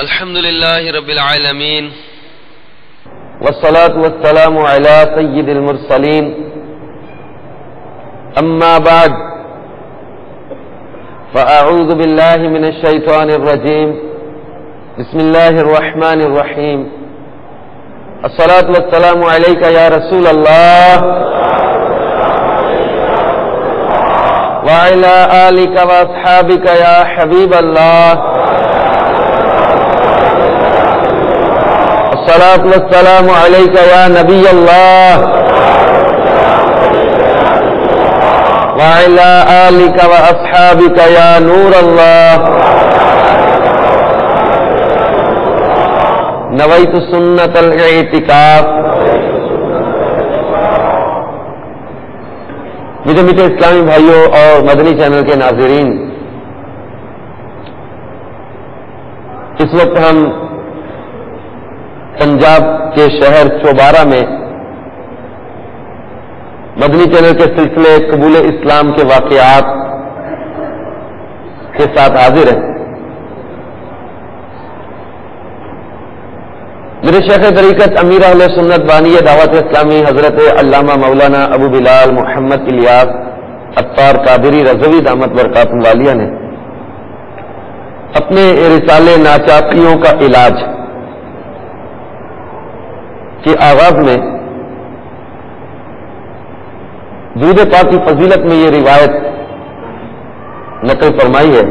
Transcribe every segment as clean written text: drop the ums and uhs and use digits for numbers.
الحمد لله رب العالمين والصلاة والسلام على سيد المرسلين أما بعد فأعوذ بالله من الشيطان الرجيم بسم الله الرحمن الرحيم الصلاة والسلام عليك يا رسول الله وعلى آلك وأصحابك يا حبيب الله الصلاة والسلام عليك يا نبي الله وعلى آلك وأصحابك يا نور الله نويت سنة الاعتكاف. میٹھے میٹھے اسلامی بھائیوں اور مدنی چینل کے ناظرین، اس وقت ہم پنجاب کے شہر چوبارہ میں مدنی چینل کے سلسلے قبول اسلام کے واقعات کے ساتھ حاضر ہیں. میرے شیخ طریقت امیر اہل سنت بانی دعوت اسلامی حضرت علامہ مولانا ابو بلال محمد الیاس عطار قادری رضوی دامت برکاتہ العالیہ نے اپنے رسالے ناچاقیوں کا علاج کے آغاز میں درود پاک کی فضیلت میں یہ روایت نقل فرمائی ہے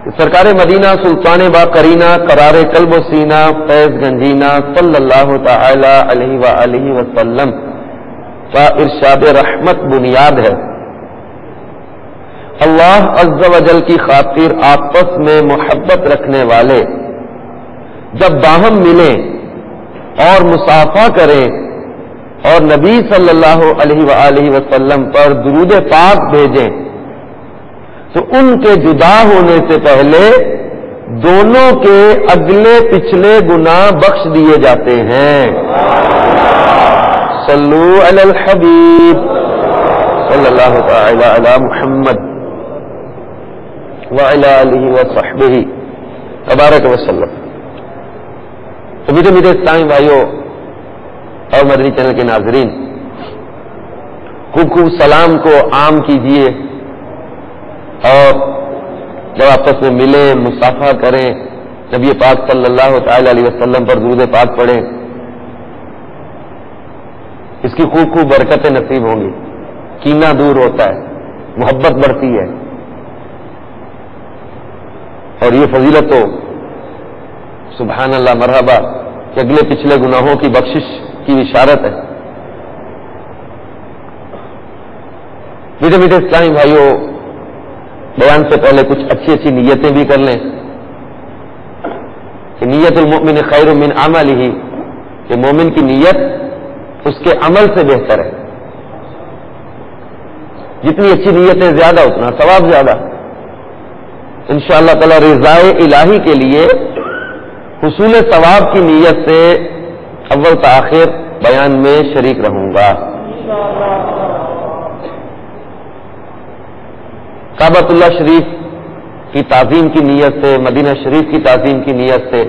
کہ سرکار مدینہ سلطان با قرینہ قرار قلب و سینہ فیض گنجینہ صلی اللہ تعالی علیہ وآلہ وسلم کا ارشاد رحمت بنیاد ہے. اللہ عز و جل کی خاطر آپس میں محبت رکھنے والے جب باہم ملیں اور مصافحہ کریں اور نبی صلی اللہ علیہ وآلہ وسلم پر درود پاک بھیجیں تو ان کے جدا ہونے سے پہلے دونوں کے اگلے پچھلے گناہ بخش دیے جاتے ہیں. صلو علی الحبیب صلی اللہ تعالی علی محمد وعلی آلہ وصحبہ تبارک وسلم. تو میٹھے میٹھے اسلامی بھائیوں اور مدنی چینل کے ناظرین، خوب خوب سلام کو عام کیجیے اور جب آپس میں ملیں مصافحہ کریں، نبی پاک صلی اللہ تعالی علیہ وسلم پر درود پاک پڑھیں، اس کی خوب خوب برکتیں نصیب ہوں گی. کینہ دور ہوتا ہے، محبت بڑھتی ہے، اور یہ فضیلت تو سبحان اللہ مرحبا کہ اگلے پچھلے گناہوں کی بخشش کی اشارت ہے. میٹھے میٹھے اسلامی بھائیوں، بیان سے پہلے کچھ اچھی اچھی نیتیں بھی کر لیں کہ نیت المؤمن خیر من عملہ، کہ مومن کی نیت اس کے عمل سے بہتر ہے. جتنی اچھی نیتیں زیادہ اتنا ثواب زیادہ. انشاءاللہ تعالی رضائے الہی کے لیے حصول ثواب کی نیت سے اول تاخیر بیان میں شریک رہوں گا. کعبۃ اللہ شریف کی تعظیم کی نیت سے، مدینہ شریف کی تعظیم کی نیت سے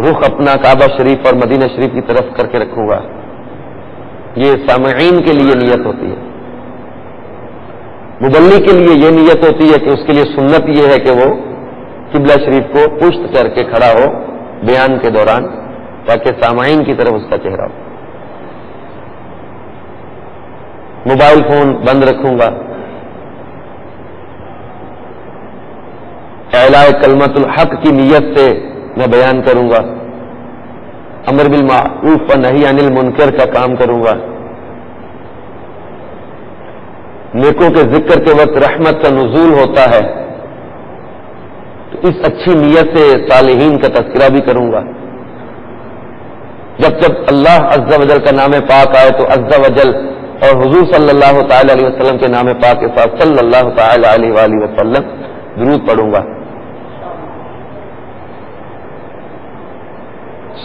رخ اپنا کعبہ شریف اور مدینہ شریف کی طرف کر کے رکھوں گا. یہ سامعین کے لیے نیت ہوتی ہے. مبلغ کے لیے یہ نیت ہوتی ہے کہ اس کے لیے سنت یہ ہے کہ وہ قبلہ شریف کو پشت کر کے کھڑا ہو بیان کے دوران، تاکہ سامعین کی طرف اس کا چہرہ ہو. موبائل فون بند رکھوں گا. اعلاء کلمت الحق کی نیت سے میں بیان کروں گا. امر بالمعروف و نہی عن المنکر کا کام کروں گا. نیکوں کے ذکر کے وقت رحمت کا نزول ہوتا ہے، تو اس اچھی نیت سے صالحین کا تذکرہ بھی کروں گا. جب جب اللہ عز و جل کا نام پاک آئے تو عز و جل اور حضور صلی اللہ تعالی علیہ وسلم کے نام پاک کے ساتھ صلی اللہ تعالی علیہ وآلہ وسلم درود پڑھوں گا.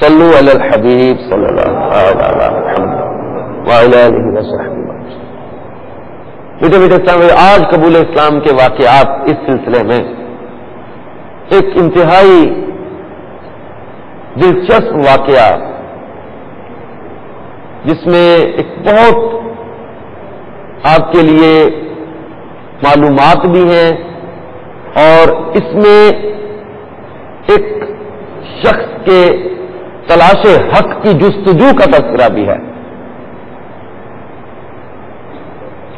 صلو علی الحبیب صلی اللہ تعالی علی محمد وعلی آلہ وصحبہ. میٹھے میٹھے اسلام، آج قبول اسلام کے واقعات اس سلسلے میں ایک انتہائی دلچسپ واقعہ جس میں ایک بہت آپ کے لیے معلومات بھی ہیں اور اس میں ایک شخص کے تلاش حق کی جستجو کا تذکرہ بھی ہے.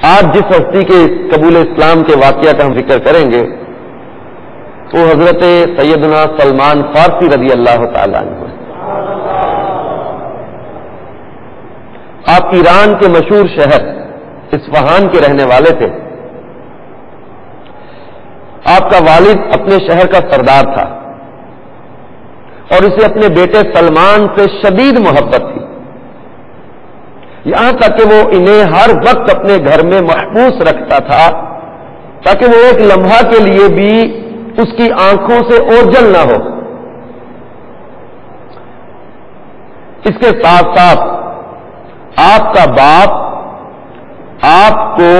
آج جس ہستی کے قبول اسلام کے واقعہ کا ہم ذکر کریں گے وہ حضرت سیدنا سلمان فارسی رضی اللہ تعالیٰ عنہ. آپ ایران کے مشہور شہر اصفہان کے رہنے والے تھے. آپ کا والد اپنے شہر کا سردار تھا اور اسے اپنے بیٹے سلمان سے شدید محبت تھی، یہاں تک کہ وہ انہیں ہر وقت اپنے گھر میں محبوس رکھتا تھا تاکہ وہ ایک لمحہ کے لیے بھی اس کی آنکھوں سے اوجھل نہ ہو. اس کے ساتھ ساتھ آپ کا باپ آپ کو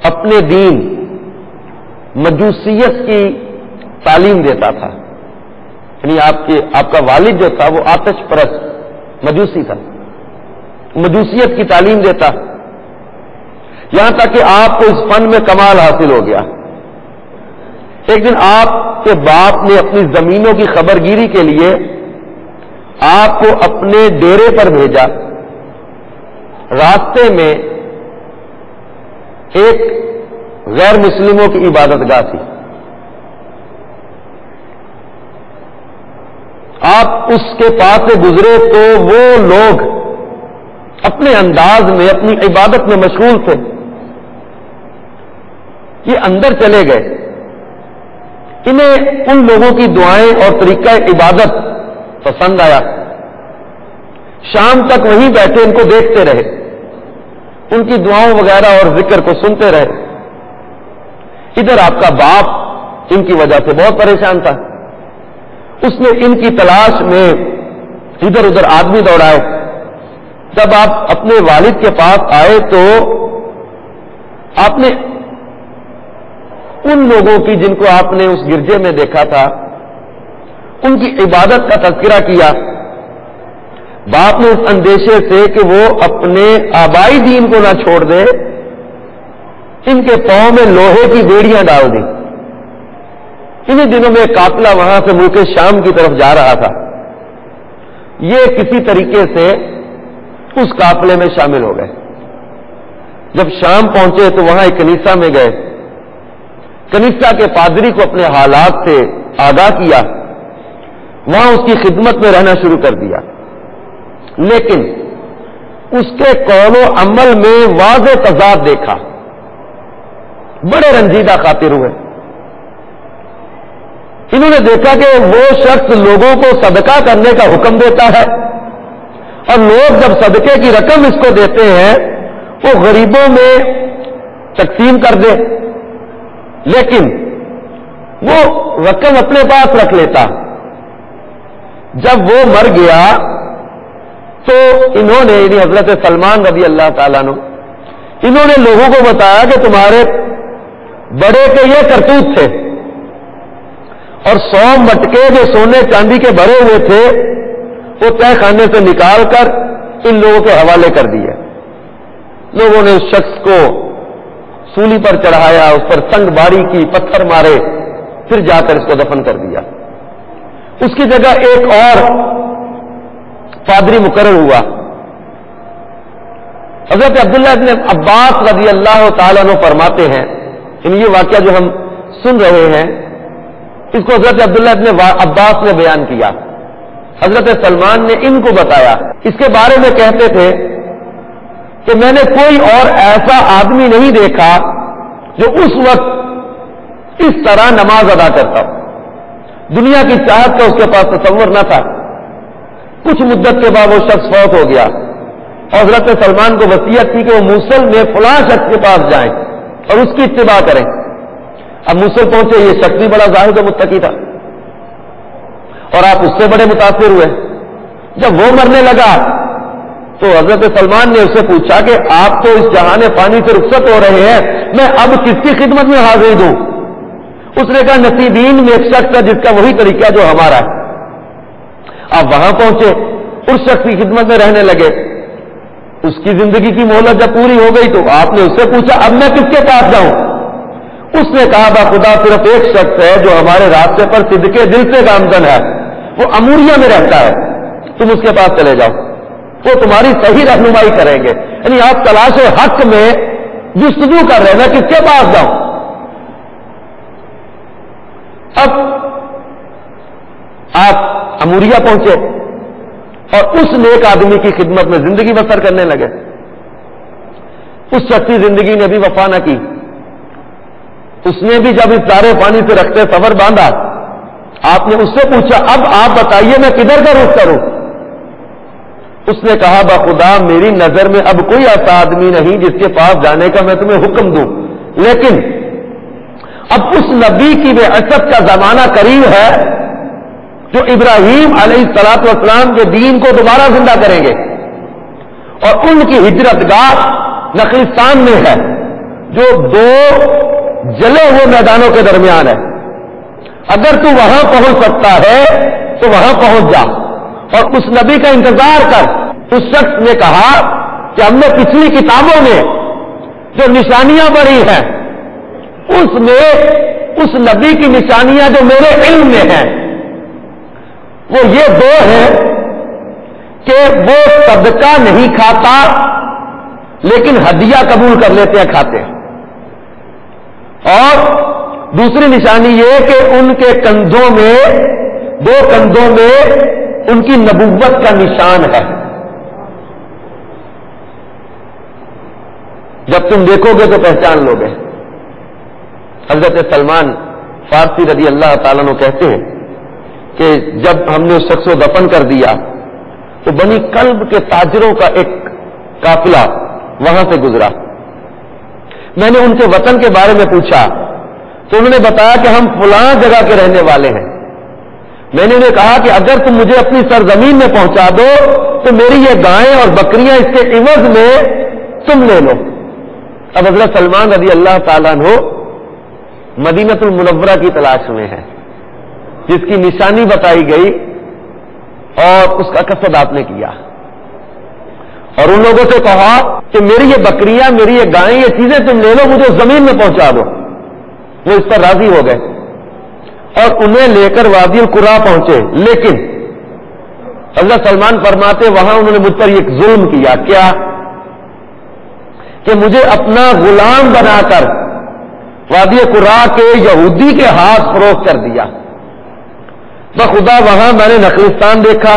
اپنے دین مجوسیت کی تعلیم دیتا تھا. یعنی آپ کا والد جو تھا وہ آتش پرست مجوسی تھا، مجوسیت کی تعلیم دیتا، یہاں تک کہ آپ کو اس فن میں کمال حاصل ہو گیا. ایک دن آپ کے باپ نے اپنی زمینوں کی خبرگیری کے لیے آپ کو اپنے ڈیرے پر بھیجا. راستے میں ایک غیر مسلموں کی عبادت گاہ تھی. آپ اس کے پاس سے گزرے تو وہ لوگ اپنے انداز میں اپنی عبادت میں مشغول تھے. یہ اندر چلے گئے. انہیں ان لوگوں کی دعائیں اور طریقہ عبادت پسند آیا. شام تک وہیں بیٹھے ان کو دیکھتے رہے، ان کی دعاؤں وغیرہ اور ذکر کو سنتے رہے. ادھر آپ کا باپ ان کی وجہ سے بہت پریشان تھا. اس نے ان کی تلاش میں ادھر ادھر آدمی دوڑائے. جب آپ اپنے والد کے پاس آئے تو آپ نے ان لوگوں کی جن کو آپ نے اس گرجے میں دیکھا تھا ان کی عبادت کا تذکرہ کیا. باپ نے اس اندیشے سے کہ وہ اپنے آبائی دین کو نہ چھوڑ دے ان کے پاؤں میں لوہے کی بیڑیاں ڈال دی. انہی دنوں میں قافلہ وہاں سے ملک شام کی طرف جا رہا تھا. یہ کسی طریقے سے اس قافلے میں شامل ہو گئے. جب شام پہنچے تو وہاں ایک کنیسہ میں گئے. کنیسہ کے پادری کو اپنے حالات سے آگاہ کیا، وہاں اس کی خدمت میں رہنا شروع کر دیا. لیکن اس کے قول و عمل میں واضح تضاد دیکھا. بڑے رنجیدہ خاطر ہوئے. انہوں نے دیکھا کہ وہ شخص لوگوں کو صدقہ کرنے کا حکم دیتا ہے اور لوگ جب صدقے کی رقم اس کو دیتے ہیں وہ غریبوں میں تقسیم کر دے، لیکن وہ رقم اپنے پاس رکھ لیتا. جب وہ مر گیا تو انہوں نے یعنی حضرت سلمان رضی اللہ تعالیٰ عنہ انہوں نے لوگوں کو بتایا کہ تمہارے بڑے کے یہ کرتوت تھے اور 100 مٹکے جو سونے چاندی کے بھرے ہوئے تھے وہ تہ خانے سے نکال کر ان لوگوں کے حوالے کر دیے. لوگوں نے اس شخص کو سولی پر چڑھایا، اس پر سنگ باری کی، پتھر مارے، پھر جا کر اس کو دفن کر دیا. اس کی جگہ ایک اور پادری مقرر ہوا. حضرت عبداللہ ابن عباس رضی اللہ تعالیٰ عنہ فرماتے ہیں، یہ واقعہ جو ہم سن رہے ہیں اس کو حضرت عبداللہ ابن عباس نے بیان کیا. حضرت سلمان نے ان کو بتایا. اس کے بارے میں کہتے تھے کہ میں نے کوئی اور ایسا آدمی نہیں دیکھا جو اس وقت اس طرح نماز ادا کرتا ہو. دنیا کی چاہت کا اس کے پاس تصور نہ تھا. کچھ مدت کے بعد وہ شخص فوت ہو گیا اور حضرت سلمان کو وصیت کی کہ وہ موصل میں فلاں شخص کے پاس جائیں اور اس کی اتباع کریں. اب موصل پہنچے، یہ شخص بھی بڑا زاہد و متقی تھا اور آپ اس سے بڑے متاثر ہوئے. جب وہ مرنے لگا تو حضرت سلمان نے اسے پوچھا کہ آپ تو اس جہان فانی سے رخصت ہو رہے ہیں، میں اب کس کی خدمت میں حاضر دوں؟ اس نے کہا نصیبین میں ایک شخص ہے جس کا وہی طریقہ جو ہمارا ہے. آپ وہاں پہنچے, اس شخص کی خدمت میں رہنے لگے. اس کی زندگی کی مہلت جب پوری ہو گئی تو آپ نے اس سے پوچھا اب میں کس کے پاس جاؤں؟ اس نے کہا با خدا صرف ایک شخص ہے جو ہمارے راستے پر صدقے دل سے گامزن ہے, وہ اموریا میں رہتا ہے, تم اس کے پاس چلے جاؤ, وہ تمہاری صحیح رہنمائی کریں گے. یعنی آپ تلاش حق میں جستجو کر رہے ہیں میں کس کے پاس جاؤں. اب آپ اموریا پہنچے اور اس نیک آدمی کی خدمت میں زندگی بسر کرنے لگے. اس شخص کی زندگی نے بھی وفا نہ کی. اس نے بھی جب اس دارے پانی سے رکھتے سفر باندھا, آپ نے اس سے پوچھا اب آپ بتائیے میں کدھر کا رخ کروں؟ اس نے کہا با خدا میری نظر میں اب کوئی ایسا آدمی نہیں جس کے پاس جانے کا میں تمہیں حکم دوں, لیکن اب اس نبی کی بعثت کا زمانہ قریب ہے جو ابراہیم علیہ الصلوۃ والسلام کے دین کو دوبارہ زندہ کریں گے, اور ان کی ہجرت گاہ نخلستان میں ہے جو دو جلے ہوئے میدانوں کے درمیان ہے. اگر تو وہاں پہنچ سکتا ہے تو وہاں پہنچ جا اور اس نبی کا انتظار کر. اس شخص نے کہا کہ ہم نے پچھلی کتابوں میں جو نشانیاں پڑھی ہیں اس میں اس نبی کی نشانیاں جو میرے علم میں ہیں وہ یہ دو ہیں کہ وہ صدقہ نہیں کھاتا لیکن ہدیہ قبول کر لیتے ہیں, کھاتے ہیں. اور دوسری نشانی یہ کہ ان کے کندھوں میں, دو کندھوں میں ان کی نبوت کا نشان ہے. جب تم دیکھو گے تو پہچان لو گے. حضرت سلمان فارسی رضی اللہ تعالیٰ عنہ کہتے ہیں کہ جب ہم نے اس شخص کو دفن کر دیا تو بنی کلب کے تاجروں کا ایک قافلہ وہاں سے گزرا. میں نے ان کے وطن کے بارے میں پوچھا تو انہوں نے بتایا کہ ہم فلاں جگہ کے رہنے والے ہیں. میں نے انہیں کہا کہ اگر تم مجھے اپنی سرزمین میں پہنچا دو تو میری یہ گائیں اور بکریاں اس کے عوض میں تم لے لو. اب حضرت سلمان رضی اللہ تعالیٰ عنہ مدینۃ المنورہ کی تلاش میں ہے جس کی نشانی بتائی گئی اور اس کا قصد آپ نے کیا, اور ان لوگوں سے کہا کہ میری یہ بکریاں, میری یہ گائیں, یہ چیزیں تم لے لو, مجھے زمین میں پہنچا دو. وہ اس پر راضی ہو گئے اور انہیں لے کر وادی القرا پہنچے. لیکن حضرت سلمان فرماتے وہاں انہوں نے مجھ پر ایک ظلم کیا. کیا کہ مجھے اپنا غلام بنا کر وادی قرا کے یہودی کے ہاتھ فروخت کر دیا. بخدا وہاں میں نے نخلستان دیکھا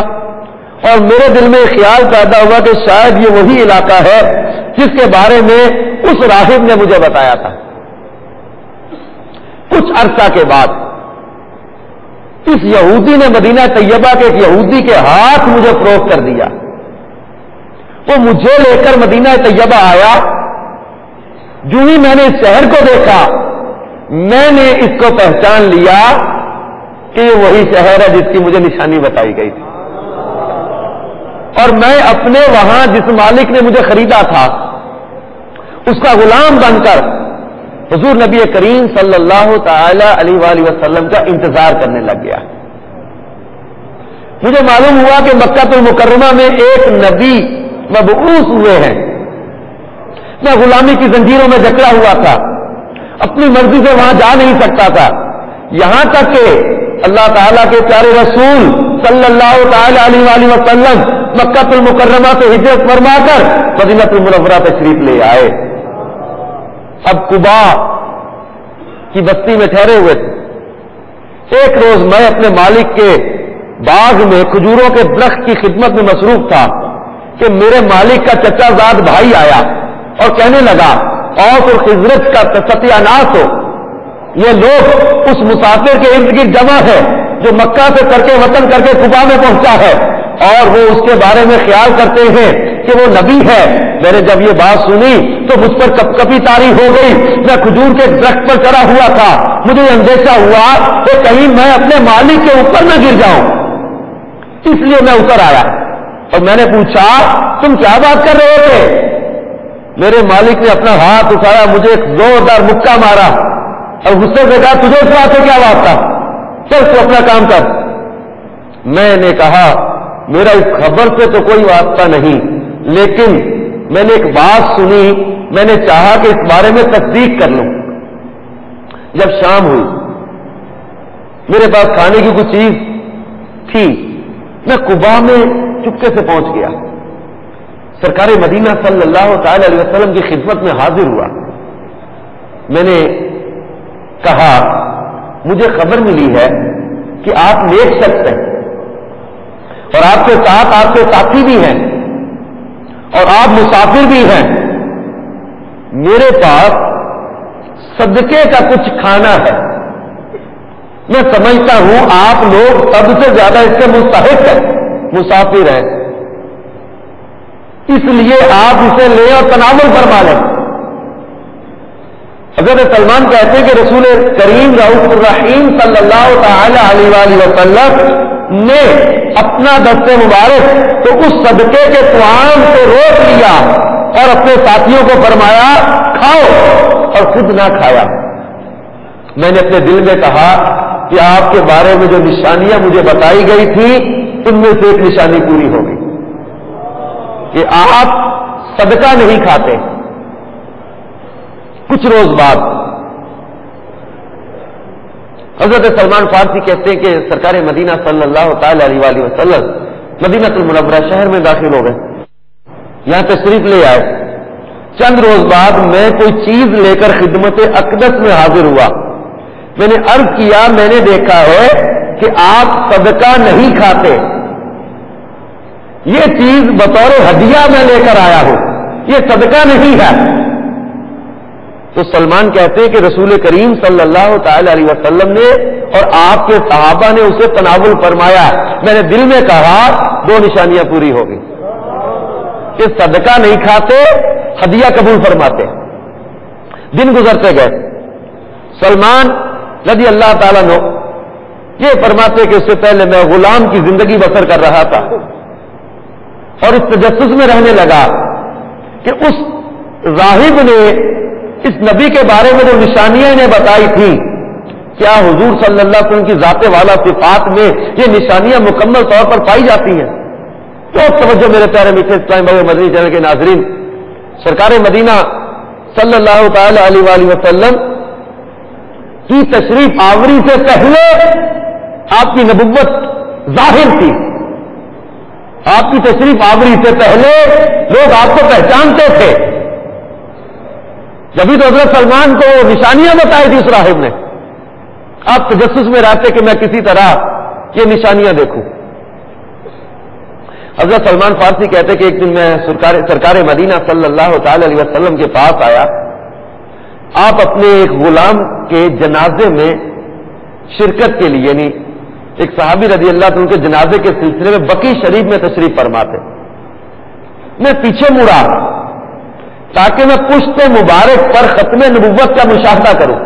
اور میرے دل میں خیال پیدا ہوا کہ شاید یہ وہی علاقہ ہے جس کے بارے میں اس راہب نے مجھے بتایا تھا. کچھ عرصہ کے بعد اس یہودی نے مدینہ طیبہ کے ایک یہودی کے ہاتھ مجھے فروخت کر دیا. وہ مجھے لے کر مدینہ طیبہ آیا. جو ہی میں نے اس شہر کو دیکھا میں نے اس کو پہچان لیا کہ یہ وہی شہر ہے جس کی مجھے نشانی بتائی گئی تھی. اور میں اپنے وہاں جس مالک نے مجھے خریدا تھا اس کا غلام بن کر حضور نبی کریم صلی اللہ تعالی علیہ وآلہ وسلم کا انتظار کرنے لگ گیا. مجھے معلوم ہوا کہ مکہ المکرمہ میں ایک نبی مبعوث ہوئے ہیں. میں غلامی کی زنجیروں میں جکڑا ہوا تھا, اپنی مرضی سے وہاں جا نہیں سکتا تھا, یہاں تک کہ اللہ تعالیٰ کے پیارے رسول صلی اللہ تعالی علیہ وآلہ وسلم مکہ المکرمہ سے ہجرت فرما کر مدینہ المنورہ تشریف لے آئے. اب قبا کی بستی میں ٹھہرے ہوئے تھے. ایک روز میں اپنے مالک کے باغ میں کھجوروں کے درخت کی خدمت میں مصروف تھا کہ میرے مالک کا چچا زاد بھائی آیا اور کہنے لگا اوس اور خزرج کا ستیہ ناش ہو, یہ لوگ اس مسافر کے ارد گرد جمع ہے جو مکہ سے کر کے وطن کر کے قبا میں پہنچا ہے اور وہ اس کے بارے میں خیال کرتے ہیں کہ وہ نبی ہے. میں نے جب یہ بات سنی تو مجھ پر کپ کپی طاری ہو گئی. میں کھجور کے درخت پر چڑھا ہوا تھا. مجھے اندیشہ ہوا کہ کہیں میں اپنے مالک کے اوپر نہ گر جاؤں, اس لیے میں اتر آیا اور میں نے پوچھا تم کیا بات کر رہے تھے؟ میرے مالک نے اپنا ہاتھ اٹھایا, مجھے ایک زوردار مکہ مارا اور غصے سے کہا تجھے اس بات سے کیا واسطہ، چل تو اپنا کام کر۔ میں نے کہا میرا اس خبر سے تو کوئی واسطہ نہیں، لیکن میں نے ایک بات سنی، میں نے چاہا کہ اس بارے میں تصدیق کر لوں۔ جب شام ہوئی میرے پاس کھانے کی کچھ چیز تھی، میں قباء میں چپکے سے پہنچ گیا، سرکار مدینہ صلی اللہ تعالی علیہ وسلم کی خدمت میں حاضر ہوا۔ میں نے کہا مجھے خبر ملی ہے کہ آپ نیک شخص ہیں اور آپ کے ساتھ آپ کے ساتھی بھی ہیں اور آپ مسافر بھی ہیں، میرے پاس صدقے کا کچھ کھانا ہے، میں سمجھتا ہوں آپ لوگ سب سے زیادہ اس کے مستحق ہیں، مسافر ہیں، اس لیے آپ اسے لیں اور تناول فرما لیں۔ حضرت سلمان کہتے ہیں کہ رسول کریم رؤوف الرحیم صلی اللہ تعالی علیہ وآلہ وسلم نے اپنا دست مبارک تو اس صدقے کے طعام سے روک لیا اور اپنے ساتھیوں کو فرمایا کھاؤ، اور خود نہ کھایا۔ میں نے اپنے دل میں کہا کہ آپ کے بارے میں جو نشانیاں مجھے بتائی گئی تھی ان میں سے ایک نشانی پوری ہو گئی کہ آپ صدقہ نہیں کھاتے۔ کچھ روز بعد حضرت سلمان فارسی کہتے ہیں کہ سرکار مدینہ صلی اللہ تعالی علیہ وآلہ وسلم مدینہ المنورہ شہر میں داخل ہو گئے، یہاں تشریف لے آئے۔ چند روز بعد میں کوئی چیز لے کر خدمت اقدس میں حاضر ہوا۔ میں نے عرض کیا میں نے دیکھا ہے کہ آپ صدقہ نہیں کھاتے، یہ چیز بطور ہدیہ میں لے کر آیا ہوں، یہ صدقہ نہیں ہے۔ تو سلمان کہتے ہیں کہ رسول کریم صلی اللہ تعالی علیہ وسلم نے اور آپ کے صحابہ نے اسے تناول فرمایا۔ میں نے دل میں کہا دو نشانیاں پوری ہو گئی کہ صدقہ نہیں کھاتے، ہدیہ قبول فرماتے۔ دن گزرتے گئے، سلمان رضی اللہ تعالیٰ عنہ یہ فرماتے کہ اس سے پہلے میں غلام کی زندگی بسر کر رہا تھا اور اس تجسس میں رہنے لگا کہ اس راہب نے اس نبی کے بارے میں جو نشانیاں انہیں بتائی تھی، کیا حضور صلی اللہ علیہ وسلم کی ذات والا صفات میں یہ نشانیاں مکمل طور پر پائی جاتی ہیں؟ بہت توجہ میرے پیارے میٹھے اسلام بھائی مدنی چینل کے ناظرین، سرکار مدینہ صلی اللہ تعالی علیہ وآلہ وسلم کی تشریف آوری سے پہلے آپ کی نبوت ظاہر تھی۔ آپ کی تشریف آوری سے پہلے لوگ آپ کو پہچانتے تھے، جبھی تو حضرت سلمان کو نشانیاں بتائی تھی اس راہب نے۔ آپ تجسس میں رہتے کہ میں کسی طرح یہ نشانیاں دیکھوں۔ حضرت سلمان فارسی کہتے کہ ایک دن میں سرکار مدینہ صلی اللہ تعالی علیہ وسلم کے پاس آیا، آپ اپنے ایک غلام کے جنازے میں شرکت کے لیے، یعنی ایک صحابی رضی اللہ عنہ کے جنازے کے سلسلے میں بقیع شریف میں تشریف فرما تھے۔ میں پیچھے مڑا تاکہ میں پشت مبارک پر ختم نبوت کا مشاہدہ کروں۔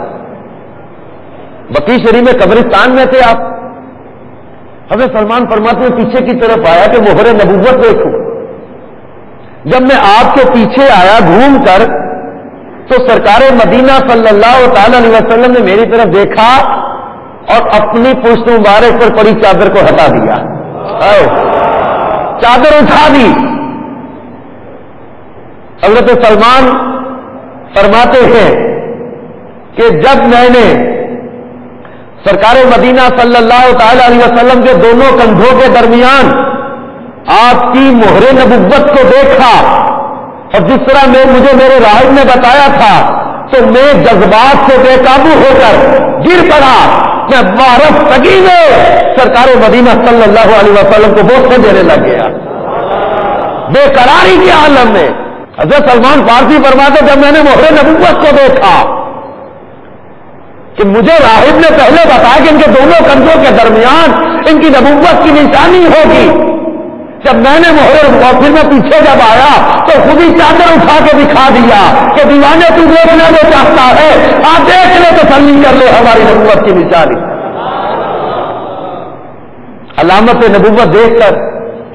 بقیع شریف میں قبرستان میں تھے آپ۔ حضرت سلمان فرماتے ہیں پیچھے کی طرف آیا کہ مہر نبوت دیکھوں۔ جب میں آپ کے پیچھے آیا گھوم کر تو سرکار مدینہ صلی اللہ تعالی علیہ وسلم نے میری طرف دیکھا اور اپنی پشت مبارک پر پڑی چادر کو ہٹا دیا، چادر اٹھا دی۔ حضرت سلمان فرماتے ہیں کہ جب میں نے سرکار مدینہ صلی اللہ تعالی علیہ وسلم کے دونوں کندھوں کے درمیان آپ کی مہر نبوت کو دیکھا اور جس طرح مجھے میرے راہب نے بتایا تھا تو میں جذبات سے بے قابو ہو کر گر پڑا۔ میں وارفتگی میں سرکار مدینہ صلی اللہ علیہ وسلم کو بوسے دینے لگ گیا، بے قراری کے عالم میں۔ حضرت سلمان فارسی فرماتے جب میں نے مہر نبوت کو دیکھا کہ مجھے راہب نے پہلے بتایا کہ ان کے دونوں کندھوں کے درمیان ان کی نبوت کی نشانی ہوگی، جب میں نے مہر اور پھر میں پیچھے جب آیا تو خود ہی چادر اٹھا کے دکھا دیا کہ دیوانے تو دیکھنا جو چاہتا ہے آپ دیکھ لے، تسلی کر لے ہماری نبوت کی نشانی۔ علامت نبوت دیکھ کر،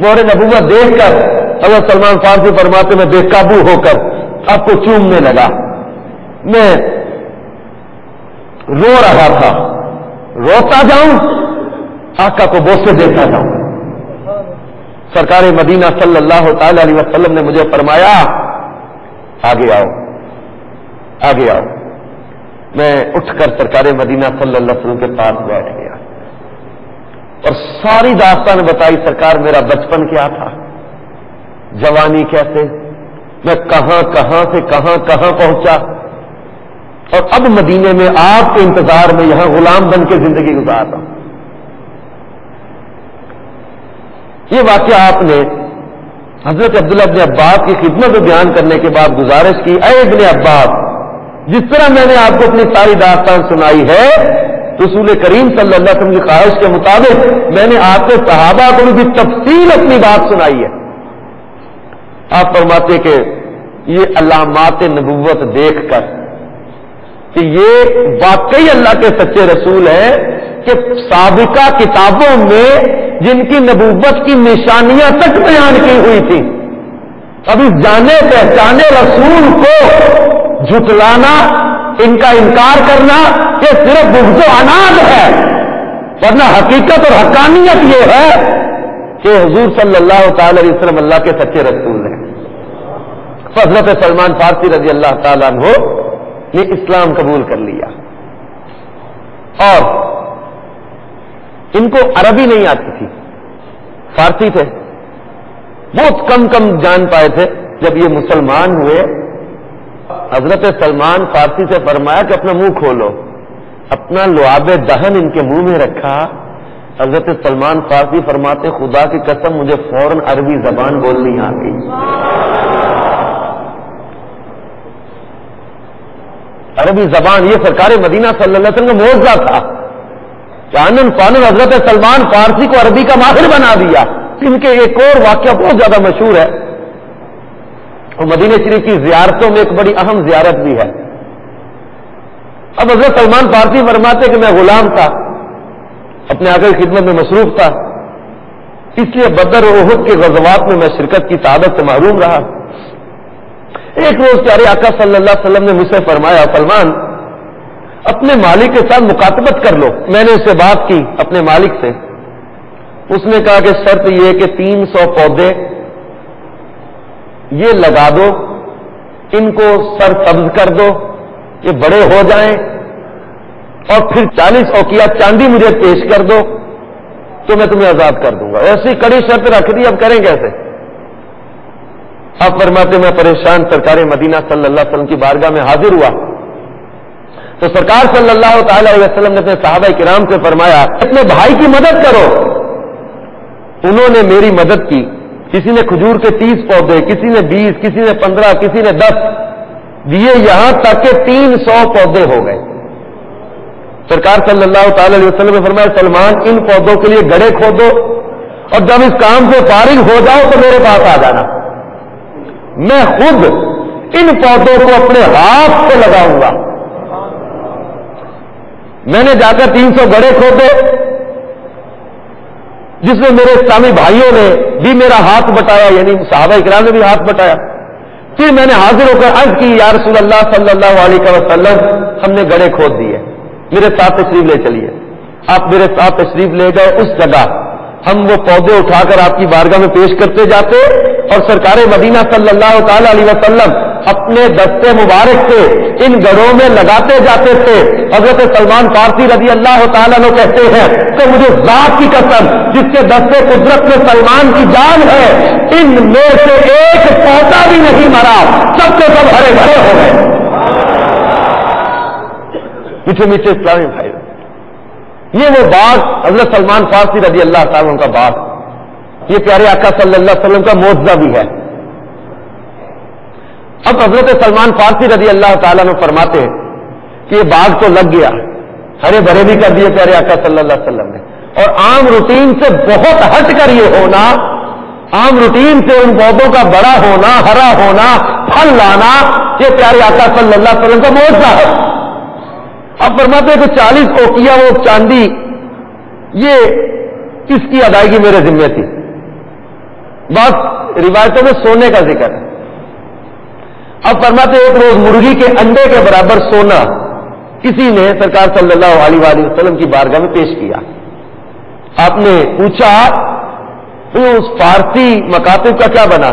مہر نبوت دیکھ کر حضرت سلمان فارسی فرماتے میں بے قابو ہو کر آپ کو چومنے لگا۔ میں رو رہا تھا، روتا جاؤں آقا کو بوسے دیتا جاؤں. سرکار مدینہ صلی اللہ تعالی علیہ وسلم نے مجھے فرمایا آگے آؤ آگے آؤ. میں اٹھ کر سرکار مدینہ صلی اللہ علیہ وسلم کے پاس بیٹھ گیا اور ساری داستان بتائی. سرکار میرا بچپن کیا تھا، جوانی کیسے، میں کہاں کہاں سے کہاں کہاں پہنچا، اور اب مدینے میں آپ کے انتظار میں یہاں غلام بن کے زندگی گزار رہا ہوں. یہ واقعہ آپ نے حضرت عبداللہ ابن عباس کی خدمت میں بیان کرنے کے بعد گزارش کی، اے ابن عباس، جس طرح میں نے آپ کو اپنی ساری داستان سنائی ہے، رسول کریم صلی اللہ علیہ وسلم کی خواہش کے مطابق میں نے آپ کے صحابہ کو بھی تفصیل اپنی بات سنائی ہے. آپ فرماتے کہ یہ علامات نبوت دیکھ کر کہ یہ واقعی اللہ کے سچے رسول ہیں کہ سابقہ کتابوں میں جن کی نبوت کی نشانیاں تک بیان کی ہوئی تھی، اب اس جانے پہچانے رسول کو جھٹلانا، ان کا انکار کرنا یہ صرف بغض و عناد ہے، ورنہ حقیقت اور حقانیت یہ ہے کہ حضور صلی اللہ تعالی علیہ وسلم اللہ کے سچے رسول ہیں. حضرت سلمان فارسی رضی اللہ تعالیٰ عنہ نے اسلام قبول کر لیا اور ان کو عربی نہیں آتی تھی، فارسی تھے، بہت کم جان پائے تھے. جب یہ مسلمان ہوئے، حضرت سلمان فارسی سے فرمایا کہ اپنا منہ کھولو. اپنا لعاب دہن ان کے منہ میں رکھا. حضرت سلمان فارسی فرماتے خدا کی قسم مجھے فوراً عربی زبان بولنی آ گئی. عربی زبان یہ سرکار مدینہ صلی اللہ علیہ وسلم کا معجزہ تھا. جانن فانن حضرت سلمان فارسی کو عربی کا ماہر بنا دیا. ان کے ایک اور واقعہ بہت زیادہ مشہور ہے اور مدینہ شریف کی زیارتوں میں ایک بڑی اہم زیارت بھی ہے. اب حضرت سلمان فارسی فرماتے کہ میں غلام تھا، اپنے آقا کی خدمت میں مصروف تھا، اس لیے بدر اور احد کے غزوات میں میں شرکت کی سعادت سے محروم رہا. ایک روز پیارے آقا صلی اللہ علیہ وسلم نے مجھ سے فرمایا سلمان اپنے مالک کے ساتھ مکاتبت کر لو. میں نے اس سے بات کی اپنے مالک سے. اس نے کہا کہ شرط یہ کہ 300 پودے یہ لگا دو، ان کو سر سبز کر دو، یہ بڑے ہو جائیں، اور پھر 40 اوقیہ چاندی مجھے پیش کر دو تو میں تمہیں آزاد کر دوں گا. ایسی کڑی شرط رکھ دی، اب کریں کیسے؟ آپ فرماتے میں پریشان سرکار مدینہ صلی اللہ علیہ وسلم کی بارگاہ میں حاضر ہوا تو سرکار صلی اللہ تعالی علیہ وسلم نے اپنے صحابہ کرام سے فرمایا اپنے بھائی کی مدد کرو. انہوں نے میری مدد کی. کسی نے کھجور کے 30 پودے، کسی نے 20، کسی نے 15، کسی نے 10 دیے، یہاں تک کہ 300 پودے ہو گئے. سرکار صلی اللہ تعالی علیہ وسلم نے فرمایا سلمان ان پودوں کے لیے گڑھے کھودو اور جب اس کام سے فارغ ہو جاؤ تو میرے پاس آ جانا، میں خود ان پودوں کو اپنے ہاتھ سے لگاؤں گا. میں نے جا کر 300 گڑھے کھودے جس میں میرے اسلامی بھائیوں نے بھی میرا ہاتھ بٹایا، یعنی صحابہ اکرام نے بھی ہاتھ بٹایا. پھر میں نے حاضر ہو کر عرض کی یا رسول اللہ صلی اللہ علیہ وسلم ہم نے گڑھے کھود دیے، میرے ساتھ تشریف لے چلیے. آپ میرے ساتھ تشریف لے گئے. اس جگہ ہم وہ پودے اٹھا کر آپ کی بارگاہ میں پیش کرتے جاتے اور سرکار مدینہ صلی اللہ تعالی علیہ وسلم اپنے دستے مبارک سے ان گڑھوں میں لگاتے جاتے تھے. حضرت سلمان فارسی رضی اللہ تعالیٰ عنہ کہتے ہیں کہ مجھے ذات کی قسم جس کے دستے قدرت میں سلمان کی جان ہے، ان میں سے ایک پودا بھی نہیں مرا، سب کے سب ہرے بھرے ہو گئے. میٹھے میٹھے اسلامی بھائی، یہ وہ باغ حضرت سلمان فارسی رضی اللہ تعالیٰ عنہ کا باغ، یہ پیارے آقا صلی اللہ علیہ وسلم کا معجزہ بھی ہے. اب حضرت سلمان فارسی رضی اللہ تعالیٰ عنہ فرماتے ہیں کہ یہ باغ تو لگ گیا، ہرے بھرے بھی کر دیے پیارے آقا صلی اللہ علیہ وسلم نے، اور عام روٹین سے بہت ہٹ کر یہ ہونا، عام روٹین سے ان پودوں کا بڑا ہونا، ہرا ہونا، پھل لانا، یہ پیارے آقا صلی اللہ علیہ وسلم کا معجزہ ہے. اب فرماتے ہیں کہ 40 اوقیہ وہ چاندی یہ اس کی ادائیگی میرے ذمہ تھی. بس روایتوں میں سونے کا ذکر ہے. اب فرماتے ایک روز مرغی کے انڈے کے برابر سونا کسی نے سرکار صلی اللہ علیہ وآلہ وسلم کی بارگاہ میں پیش کیا. آپ نے پوچھا اس فارسی مکاتب کا کیا بنا؟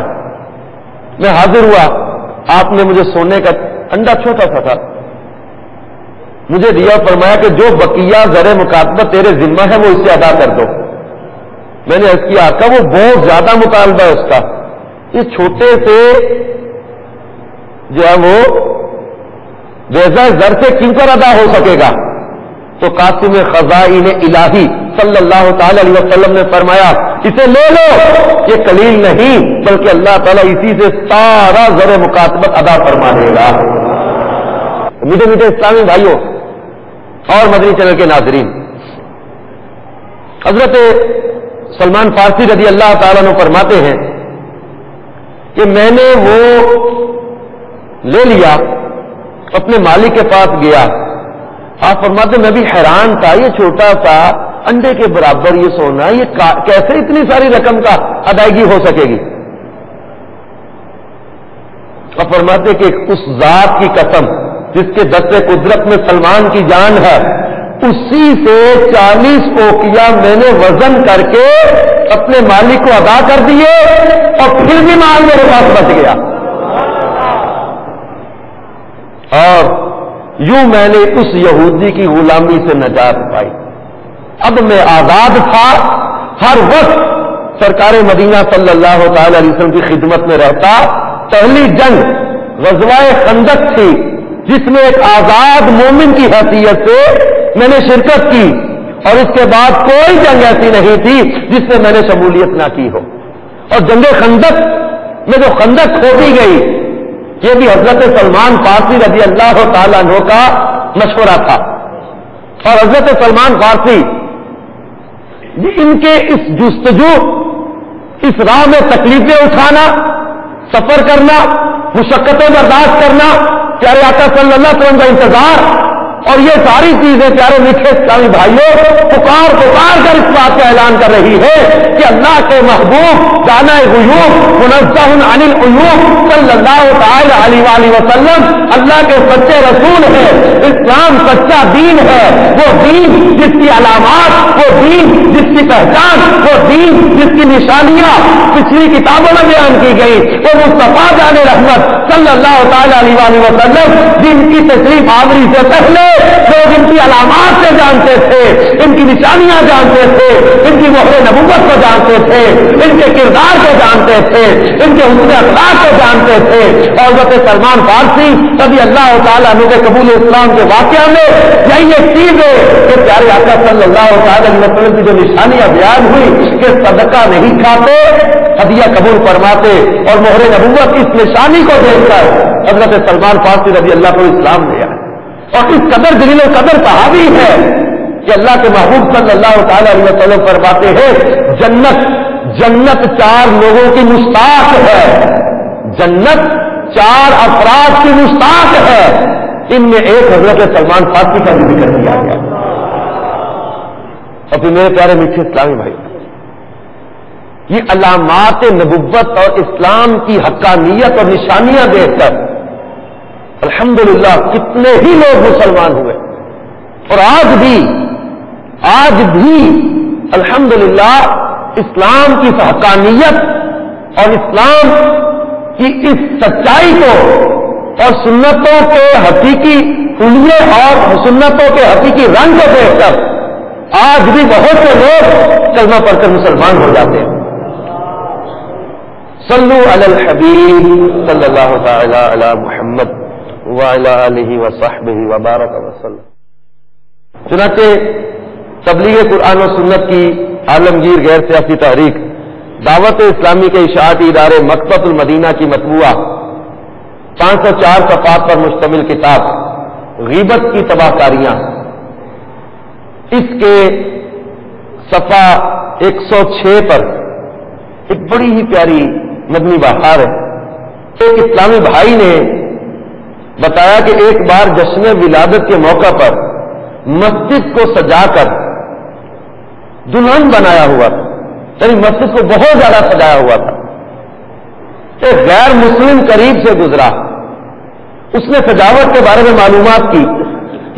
میں حاضر ہوا. آپ نے مجھے سونے کا انڈا چھوٹا سا تھا مجھے دیا، فرمایا کہ جو بقیہ زر مکاتبہ تیرے ذمہ ہے وہ اسے ادا کر دو. میں نے عرض کیا آقا وہ بہت زیادہ مطالبہ ہے اس کا، اس چھوٹے سے جو ہے وہ جیسا زر سے کیوں کر ادا ہو سکے گا؟ تو قاسم خزائن الہی صلی اللہ تعالی علیہ وسلم نے فرمایا اسے لے لو، یہ قلیل نہیں بلکہ اللہ تعالیٰ اسی سے سارا زر مکاتبت ادا فرما دے گا. میٹھے میٹھے اسلامی بھائیوں اور مدنی چینل کے ناظرین، حضرت سلمان فارسی رضی اللہ تعالیٰ عنہ فرماتے ہیں کہ میں نے وہ لے لیا، اپنے مالک کے پاس گیا. آپ فرماتے میں بھی حیران تھا، یہ چھوٹا سا انڈے کے برابر یہ سونا، یہ کیسے اتنی ساری رقم کا ادائیگی ہو سکے گی؟ آپ فرماتے کہ اس ذات کی قسم جس کے دست قدرت میں سلمان کی جان ہے، اسی سے 40 اوقیہ میں نے وزن کر کے اپنے مالک کو ادا کر دیے اور پھر بھی مال میرے پاس بچ گیا. اور یوں میں نے اس یہودی کی غلامی سے نجات پائی. اب میں آزاد تھا، ہر وقت سرکار مدینہ صلی اللہ تعالی علیہ وسلم کی خدمت میں رہتا. پہلی جنگ غزوہ خندق تھی جس میں ایک آزاد مومن کی حیثیت سے میں نے شرکت کی، اور اس کے بعد کوئی جنگ ایسی نہیں تھی جس میں میں نے شمولیت نہ کی ہو. اور جنگ خندق میں جو خندق کھودی گئی یہ بھی حضرت سلمان فارسی رضی اللہ تعالیٰ عنہ کا مشورہ تھا. اور حضرت سلمان فارسی ان کے اس جستجو، اس راہ میں تکلیفیں اٹھانا، سفر کرنا، مشقتیں برداشت کرنا، پیارے آقا صلی اللہ علیہ وسلم کا انتظار، اور یہ ساری چیزیں پیارے میٹھے اسلامی بھائیوں پکار کر اس بات کا اعلان کر رہی ہے کہ اللہ کے محبوب دانا غیوب منزہ عن العیوب صلی اللہ تعالی علیہ وآلہ وسلم اللہ کے سچے رسول ہیں. اسلام سچا دین ہے، وہ دین جس کی علامات، وہ دین جس کی پہچان، وہ دین جس کی نشانیاں پچھلی کتابوں میں بیان کی گئی، وہ مصطفیٰ جان رحمت صلی اللہ تعالی علیہ وآلہ وسلم جن کی تشریف آوری سے پہلے لوگ ان کی علامات سے جانتے تھے، ان کی نشانیاں جانتے تھے، ان کی مہر نبوت کو جانتے تھے، ان کے کردار کو جانتے تھے، ان کے حسن اخلاق کو جانتے تھے. اور حضرت سلمان فارسی رضی اللہ تعالیٰ عنہ کے قبول اسلام کے واقعہ میں یہی ایک چیز ہے کہ پیارے آقا صلی اللہ تعالی علیہ وسلم کی جو نشانیاں بیان ہوئی کہ صدقہ نہیں کھاتے، ہدیہ قبول فرماتے، اور مہر نبوت اس نشانی کو دیکھ کر حضرت سلمان فارسی رضی اللہ کو اسلام دیا. اور اس قدر جلیل و قدر صحابی ہے کہ اللہ کے محبوب صلی اللہ تعالی علیہ وسلم فرماتے ہیں جنت 4 لوگوں کی مشتاق ہے، جنت 4 افراد کی مشتاق ہے. ان میں ایک حضرت سلمان فارسی کا بھی ذکر کیا گیا. اور پھر میرے پیارے میٹھے اسلامی بھائی، یہ علامات نبوت اور اسلام کی حقانیت اور نشانیاں دیکھ کر الحمدللہ کتنے ہی لوگ مسلمان ہوئے. اور آج بھی الحمدللہ اسلام کی حقانیت اور اسلام کی اس سچائی کو اور سنتوں کے حقیقی حلیے اور سنتوں کے حقیقی رنگ کو دیکھ کر آج بھی بہت سے لوگ کلمہ پڑھ کر مسلمان ہو جاتے ہیں. صلو علی الحبیب صلی اللہ تعالی علی محمد وعلی آلہ وصحبہ وبارک وسلم. چنانچہ تبلیغ قرآن و سنت کی عالمگیر غیر سیاسی تحریک دعوت اسلامی کے اشاعتی ادارے مکتبۃ المدینہ کی مطبوعہ 504 صفحات پر مشتمل کتاب غیبت کی تباہ کاریاں، اس کے صفحہ 106 پر ایک بڑی ہی پیاری مدنی بہار ہے. ایک اسلامی بھائی نے بتایا کہ ایک بار جشن ولادت کے موقع پر مسجد کو سجا کر دلہن بنایا ہوا تھا، یعنی مسجد کو بہت زیادہ سجایا ہوا تھا. ایک غیر مسلم قریب سے گزرا، اس نے سجاوٹ کے بارے میں معلومات کی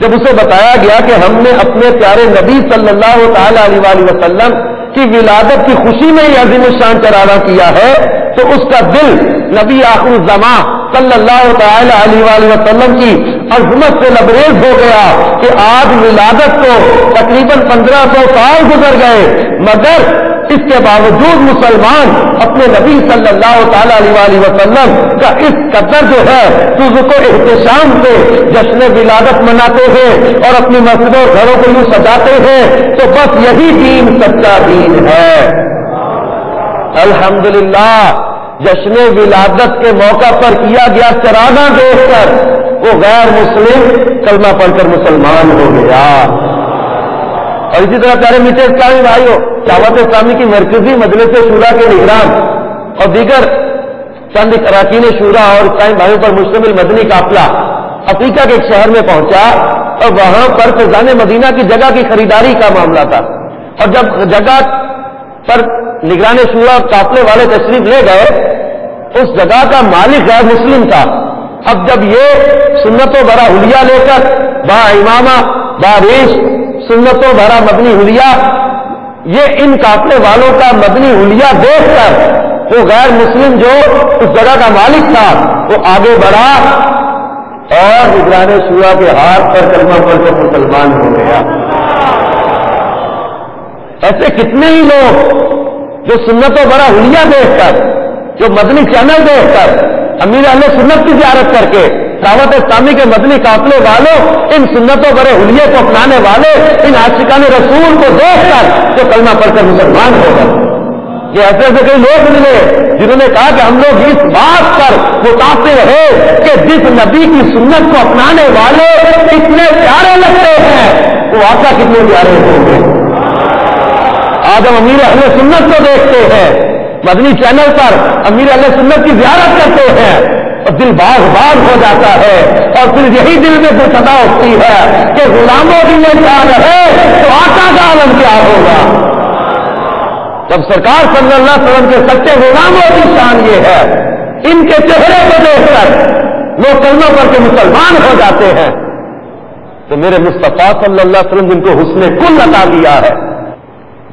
جب اسے بتایا گیا کہ ہم نے اپنے پیارے نبی صلی اللہ تعالی علیہ وآلہ وسلم کی ولادت کی خوشی میں یہ عظیم الشان چرارا کیا ہے، تو اس کا دل نبی آخر الزمان صلی اللہ تعالی علیہ وآلہ وسلم کی عظمت سے لبریز ہو گیا کہ آج ولادت کو تقریباً 1500 سال گزر گئے، مگر اس کے باوجود مسلمان اپنے نبی صلی اللہ تعالی علیہ وآلہ وسلم کا اس قدر جو ہے کو احتشام سے جشن ولادت مناتے ہیں اور اپنی مسجدوں اور گھروں کو یوں سجاتے ہیں، تو بس یہی دین سچا دین ہے۔ الحمدللہ جشن ولادت کے موقع پر کیا گیا چراغاں دیکھ کر وہ غیر مسلم کلمہ پڑھ کر مسلمان ہو گیا۔ اور اسی طرح پیارے میٹھے اسلامی بھائیوں، دعوت اسلامی کی مرکزی مجلس شورا کے نگران اور دیگر چند اراکین شورا اور اسلامی بھائیوں پر مشتمل مدنی قافلہ افریقہ کے ایک شہر میں پہنچا اور وہاں پر فیضان مدینہ کی جگہ کی خریداری کا معاملہ تھا، اور جب جگہ پر نگران شورا قافلے والے تشریف لے گئے، اس جگہ کا مالک غیر مسلم تھا۔ اب جب یہ سنتوں بھرا حلیہ لے کر با امامہ با ریش سنتوں بھرا مدنی حلیہ، یہ ان قافلے والوں کا مدنی حلیہ دیکھ کر وہ غیر مسلم جو اس جگہ کا مالک تھا وہ آگے بڑھا اور نگران شورا کے ہاتھ پر کلمہ پڑھ کر مسلمان ہو گیا۔ ایسے کتنے ہی لوگ جو سنتوں بھرا حلیہ دیکھ کر، جو مدنی چینل دیکھ کر، امیر اہل سنت کی زیارت کر کے دعوت اسلامی کے مدنی قافلے والوں، ان سنتوں بھرے حلیے کو اپنانے والے، ان عاشقان رسول کو دیکھ کر جو کلمہ پڑھ کر مسلمان ہو گئے۔ یہ ایسے ایسے کئی لوگ ملے جنہوں نے کہا کہ ہم لوگ اس بات پر متاثر ہیں کہ جس نبی کی سنت کو اپنانے والے اتنے پیارے لگتے ہیں وہ آقا کتنے پیارے ہوں گے۔ آج ہم امیر اہل سنت کو دیکھتے ہیں، مدنی چینل پر امیر اہل سنت کی زیارت کرتے ہیں اور دل باغ باغ ہو جاتا ہے، اور پھر یہی دل میں کوئی صدا اٹھتی ہے کہ غلاموں کی یہ شان ہے تو آقا کا عالم کیا ہوگا۔ جب سرکار صلی اللہ علیہ وسلم کے سچے غلاموں کی شان یہ ہے، ان کے چہرے کو دیکھ کر لوگ کلمہ پڑھ کے مسلمان ہو جاتے ہیں، تو میرے مصطفیٰ صلی اللہ علیہ وسلم جن کو حسن کل عطا دیا ہے،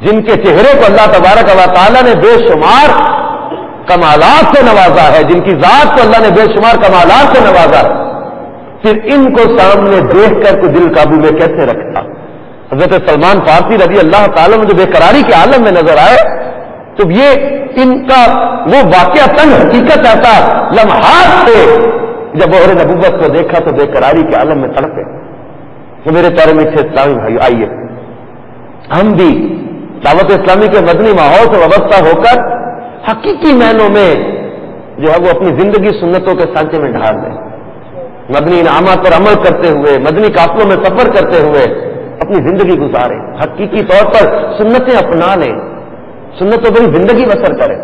جن کے چہرے کو اللہ تبارک و تعالیٰ نے بے شمار کمالات سے نوازا ہے، جن کی ذات کو اللہ نے بے شمار کمالات سے نوازا ہے، پھر ان کو سامنے دیکھ کر کوئی دل قابو میں کیسے رکھتا۔ حضرت سلمان فارسی رضی اللہ تعالیٰ میں جو بے قراری کے عالم میں نظر آئے، تو یہ ان کا وہ واقعہ تن حقیقت ایسا لمحات سے جب وہ نبوت کو دیکھا تو بے قراری کے عالم میں تڑپے۔ تو میرے پیارے میٹھے اسلامی بھائی، آئیے ہم بھی دعوت اسلامی کے مدنی ماحول سے وابستہ ہو کر حقیقی معنوں میں جو ہے وہ اپنی زندگی سنتوں کے سانچے میں ڈھال دیں، مدنی انعامات پر عمل کرتے ہوئے، مدنی قافلوں میں سفر کرتے ہوئے اپنی زندگی گزاریں، حقیقی طور پر سنتیں اپنا لیں، سنتوں پر زندگی بسر کریں۔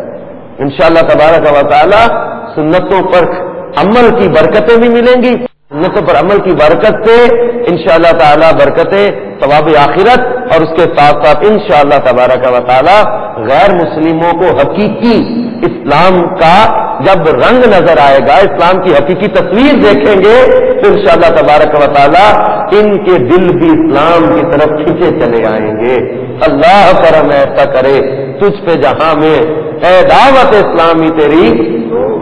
انشاءاللہ تبارک و تعالی سنتوں پر عمل کی برکتیں بھی ملیں گی، سنتوں پر عمل کی برکت سے انشاءاللہ تعالی برکتیں ثواب آخرت، اور اس کے ساتھ ساتھ انشاءاللہ تبارک و تعالی غیر مسلموں کو حقیقی اسلام کا جب رنگ نظر آئے گا، اسلام کی حقیقی تصویر دیکھیں گے، تو انشاءاللہ تبارک و تعالی ان کے دل بھی اسلام کی طرف کھینچے چلے آئیں گے۔ اللہ کرم ایسا کرے تجھ پہ جہاں میں اے دعوت اسلامی تیری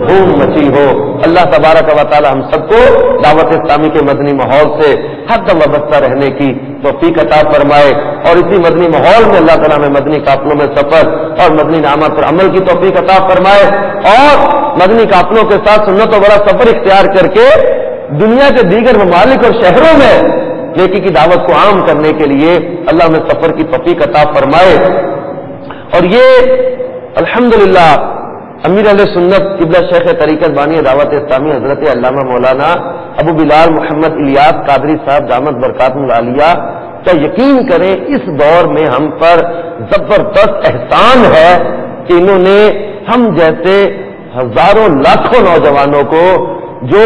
دھوم مچی ہو۔ اللہ تبارک و تعالی ہم سب کو دعوت اسلامی کے مدنی ماحول سے ہر دم وابستہ رہنے کی توفیق عطا فرمائے، اور اسی مدنی ماحول میں اللہ تعالیٰ میں مدنی قافلوں میں سفر اور مدنی انعامات پر عمل کی توفیق عطا فرمائے، اور مدنی قافلوں کے ساتھ سنت و بڑا سفر اختیار کر کے دنیا کے دیگر ممالک اور شہروں میں نیکی کی دعوت کو عام کرنے کے لیے اللہ میں سفر کی توفیق عطا فرمائے۔ اور یہ الحمدللہ امیر علیہ سنت قبلہ شیخ طریقت بانی دعوت اسلامی حضرت علامہ مولانا ابو بلال محمد الیاس قادری صاحب دامت برکاتہ العالیہ کا یقین کریں اس دور میں ہم پر زبردست احسان ہے کہ انہوں نے ہم جیسے ہزاروں لاکھوں نوجوانوں کو جو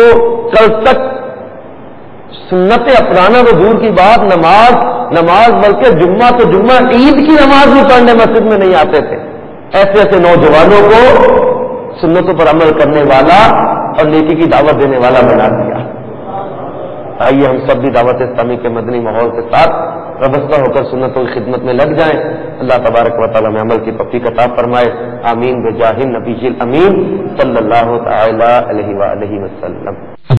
کل تک سنت اپنانا تو دور کی بات، نماز بلکہ جمعہ تو جمعہ عید کی نماز بھی پڑھنے مسجد میں نہیں آتے تھے، ایسے ایسے نوجوانوں کو سنتوں پر عمل کرنے والا اور نیکی کی دعوت دینے والا بنا دیا۔ آئیے ہم سب بھی دعوت اسلامی کے مدنی ماحول کے ساتھ وابستہ ہو کر سنتوں کی خدمت میں لگ جائیں. اللہ تبارک و تعالیٰ میں عمل کی توفیق عطا فرمائے. آمین بجاہ النبی الامین صلی اللہ تعالی علیہ وآلہ وسلم.